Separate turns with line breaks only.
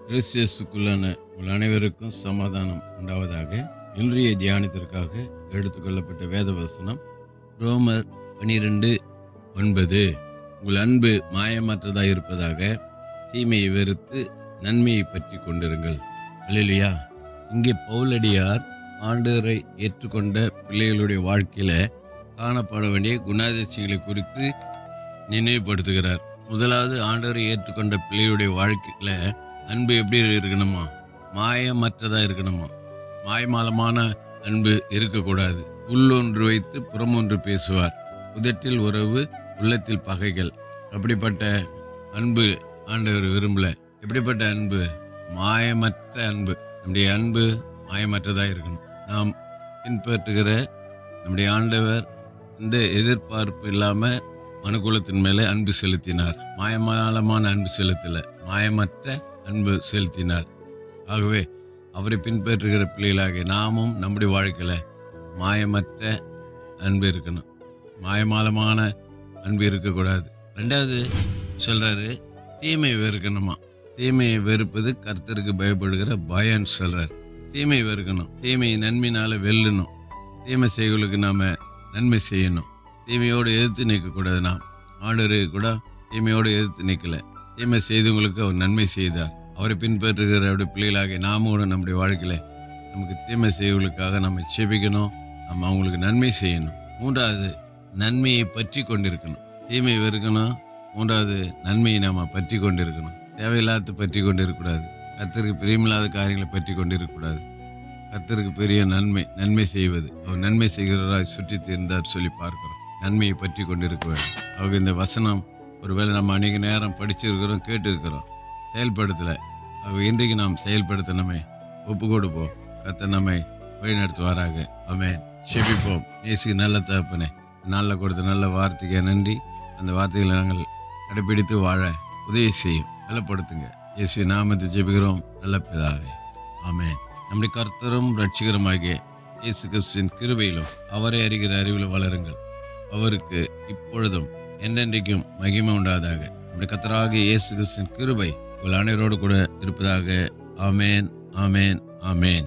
கிறிஸ்தியஸுக்குள்ளான உங்கள் அனைவருக்கும் சமாதானம் உண்டாவதாக. இன்றைய தியானத்திற்காக எடுத்துக்கொள்ளப்பட்ட வேத வசனம் ரோமர் 12:9. உங்கள் அன்பு மாயமற்றதாக இருப்பதாக, தீமையை வெறுத்து நன்மையை பற்றி கொண்டிருங்கள். அல்லேலூயா. இங்கே பவுலடியார் ஆண்டவரை ஏற்றுக்கொண்ட பிள்ளைகளுடைய வாழ்க்கையில காணப்பட வேண்டிய குணாதிசயங்களை குறித்து நினைவுபடுத்துகிறார். முதலாவது, ஆண்டவரை ஏற்றுக்கொண்ட பிள்ளைகளுடைய வாழ்க்கையில அன்பு எப்படி இருக்கணுமா? மாயமற்றதாக இருக்கணுமா? மாயமாலமான அன்பு இருக்கக்கூடாது. உள்ளொன்று வைத்து புறமொன்று பேசுவார், உதட்டில் உறவு உள்ளத்தில் பகைகள். அப்படிப்பட்ட அன்பு ஆண்டவர் விரும்பல. எப்படிப்பட்ட அன்பு? மாயமற்ற அன்பு. நம்முடைய அன்பு மாயமற்றதாக இருக்கணும். நாம் பின்பற்றுகிற நம்முடைய ஆண்டவர் இந்த எதிர்பார்ப்பு இல்லாமல் மனுக்குலத்தின் மேலே அன்பு செலுத்தினார். மாயமாலமான அன்பு செலுத்தலை, மாயமற்ற அன்பு செலுத்தினார். ஆகவே அவரை பின்பற்றுகிற பிள்ளைகளாக நாமும் நம்முடைய வாழ்க்கையில் மாயமற்ற அன்பு இருக்கணும். மாயமாலமான அன்பு இருக்கக்கூடாது. ரெண்டாவது சொல்கிறாரு, தீமை வெறுக்கணுமா? தீமையை வெறுப்பது கர்த்தருக்கு பயப்படுகிற பயன்னு சொல்கிறார். தீமை வெறுக்கணும். தீமையை நன்மையினால் வெல்லணும். தீமை செய்களுக்கு நாம் நன்மை செய்யணும். தீமையோடு எதிர்த்து நிற்கக்கூடாது. நாம் ஆண்டவருக்கு கூட தீமையோடு எதிர்த்து நிற்கலை. தீமை செய்தவங்களுக்கு அவர் நன்மை செய்தார். அவரை பின்பற்றுகிற அவருடைய பிள்ளைகளாக நாம கூட நம்முடைய வாழ்க்கையில் நமக்கு தீமை செய்வர்களுக்காக நம்ம செபிக்கணும். நம்ம அவங்களுக்கு நன்மை செய்யணும். மூன்றாவது, நன்மையை பற்றி கொண்டிருக்கணும். தீமை வெறுக்கணும். மூன்றாவது, நன்மையை நம்ம பற்றி கொண்டிருக்கணும். தேவையில்லாத பற்றி கொண்டு இருக்கக்கூடாது. கர்த்தருக்கு பிரியமில்லாத காரியங்களை பற்றி கொண்டு இருக்கக்கூடாது. கர்த்தருக்கு பெரிய நன்மை செய்வது, அவர் நன்மை செய்கிறவராய் சுற்றி தீர்ந்தார் சொல்லி பார்க்கிறோம். நன்மையை பற்றி கொண்டு இருக்க வேண்டும். அவங்க இந்த வசனம் ஒருவேளை நம்ம அநேக நேரம் படிச்சிருக்கிறோம், கேட்டிருக்கிறோம், செயல்படுத்தலை. அவங்க இன்றைக்கு நாம் செயல்படுத்தணுமே. ஒப்பு கொடுப்போம். கர்த்தர் நம்மை வழிநடத்துவாராக. ஆமென். செபிப்போம். இயேசு நல்ல தகப்பனே, நாளில் கொடுத்த நல்ல வார்த்தைக்கு நன்றி. அந்த வார்த்தைகளை நாங்கள் கடைப்பிடித்து வாழ உதவி செய்யும், பலப்படுத்துங்க. இயேசு நாமத்தை ஜெபிக்கிறோம் நல்ல பிதாவே. ஆமென். நம்முடைய கர்த்தரும் ரட்சிகருமாகிய இயேசு கிறிஸ்துவின் கிருபையிலும் அவரை அறிகிற அறிவில் வளருங்கள். அவருக்கு இப்பொழுதும் என்றென்றைக்கும் மகிமை உண்டாதாக. நம்முடைய கர்த்தராகிய இயேசு கிறிஸ்துவின் கிருபை உங்கள் அனைவரோடு கூட இருப்பதாக. ஆமென், ஆமென், ஆமென்.